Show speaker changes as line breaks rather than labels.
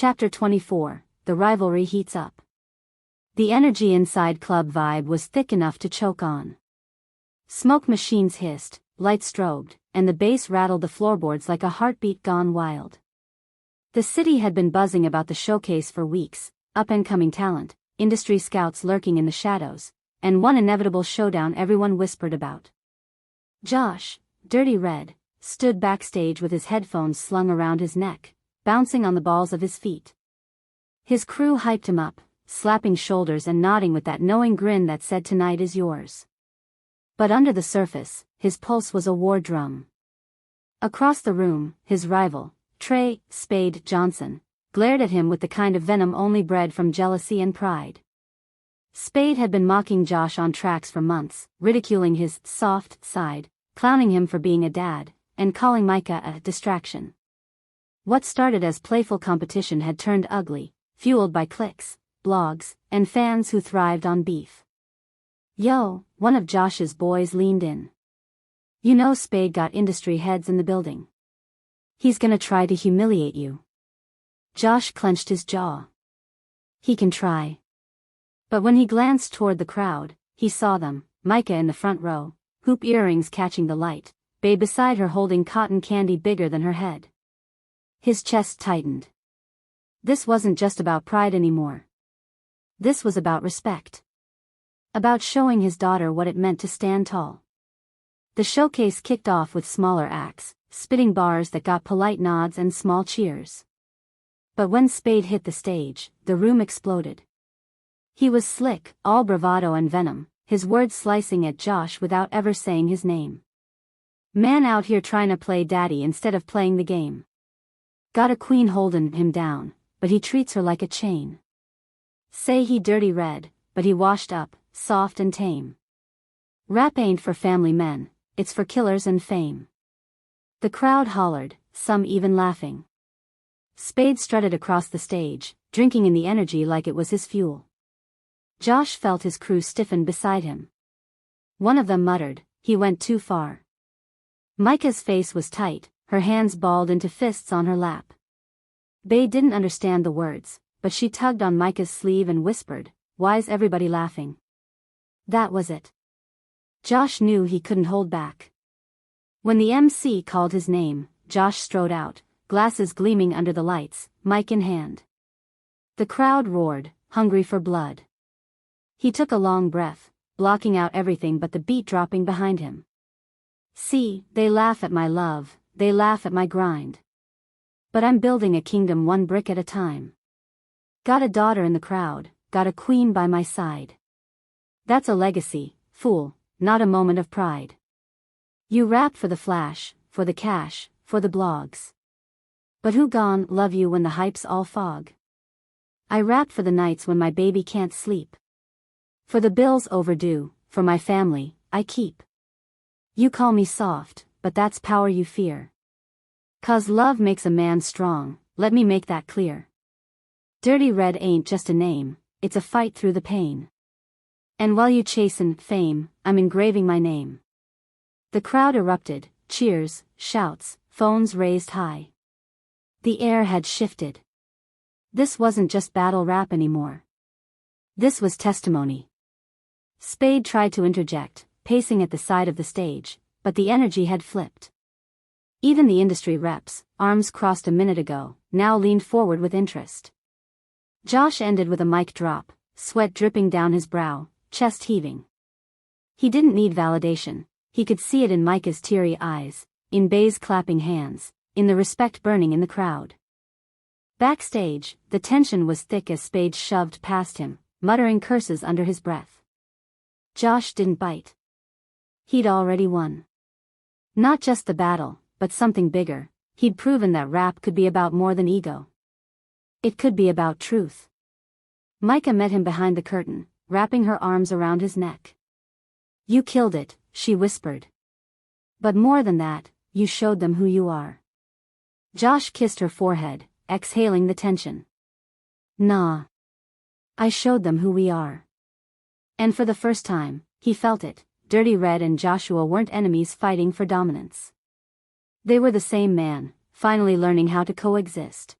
Chapter 24, The Rivalry Heats Up. The energy inside Club Vibe was thick enough to choke on. Smoke machines hissed, lights strobed, and the bass rattled the floorboards like a heartbeat gone wild. The city had been buzzing about the showcase for weeks, up-and-coming talent, industry scouts lurking in the shadows, and one inevitable showdown everyone whispered about. Josh, Dirty Red, stood backstage with his headphones slung around his neck, bouncing on the balls of his feet. His crew hyped him up, slapping shoulders and nodding with that knowing grin that said tonight is yours. But under the surface, his pulse was a war drum. Across the room, his rival, Trey Spade Johnson, glared at him with the kind of venom only bred from jealousy and pride. Spade had been mocking Josh on tracks for months, ridiculing his soft side, clowning him for being a dad, and calling Micah a distraction. What started as playful competition had turned ugly, fueled by clicks, blogs, and fans who thrived on beef. "Yo," one of Josh's boys leaned in. "You know Spade got industry heads in the building. He's gonna try to humiliate you." Josh clenched his jaw. "He can try." But when he glanced toward the crowd, he saw them, Micah in the front row, hoop earrings catching the light, Babe beside her holding cotton candy bigger than her head. His chest tightened. This wasn't just about pride anymore. This was about respect. About showing his daughter what it meant to stand tall. The showcase kicked off with smaller acts, spitting bars that got polite nods and small cheers. But when Spade hit the stage, the room exploded. He was slick, all bravado and venom, his words slicing at Josh without ever saying his name. "Man out here trying to play daddy instead of playing the game. Got a queen holding him down, but he treats her like a chain. Say he Dirty Red, but he washed up, soft and tame. Rap ain't for family men, it's for killers and fame." The crowd hollered, some even laughing. Spade strutted across the stage, drinking in the energy like it was his fuel. Josh felt his crew stiffen beside him. One of them muttered, "He went too far." Micah's face was tight, her hands balled into fists on her lap. Bae didn't understand the words, but she tugged on Micah's sleeve and whispered, "Why's everybody laughing?" That was it. Josh knew he couldn't hold back. When the MC called his name, Josh strode out, glasses gleaming under the lights, mic in hand. The crowd roared, hungry for blood. He took a long breath, blocking out everything but the beat dropping behind him. "See, they laugh at my love, they laugh at my grind. But I'm building a kingdom one brick at a time. Got a daughter in the crowd, got a queen by my side. That's a legacy, fool, not a moment of pride. You rap for the flash, for the cash, for the blogs. But who gon' love you when the hype's all fog? I rap for the nights when my baby can't sleep. For the bills overdue, for my family, I keep. You call me soft, but that's power you fear. 'Cause love makes a man strong, let me make that clear. Dirty Red ain't just a name, it's a fight through the pain. And while you chasin' fame, I'm engraving my name." The crowd erupted, cheers, shouts, phones raised high. The air had shifted. This wasn't just battle rap anymore. This was testimony. Spade tried to interject, pacing at the side of the stage, but the energy had flipped. Even the industry reps, arms crossed a minute ago, now leaned forward with interest. Josh ended with a mic drop, sweat dripping down his brow, chest heaving. He didn't need validation, he could see it in Micah's teary eyes, in Bae's clapping hands, in the respect burning in the crowd. Backstage, the tension was thick as Spade shoved past him, muttering curses under his breath. Josh didn't bite. He'd already won. Not just the battle, but something bigger. He'd proven that rap could be about more than ego. It could be about truth. Micah met him behind the curtain, wrapping her arms around his neck. "You killed it," she whispered. "But more than that, you showed them who you are." Josh kissed her forehead, exhaling the tension. "Nah. I showed them who we are." And for the first time, he felt it. Dirty Red and Joshua weren't enemies fighting for dominance. They were the same man, finally learning how to coexist.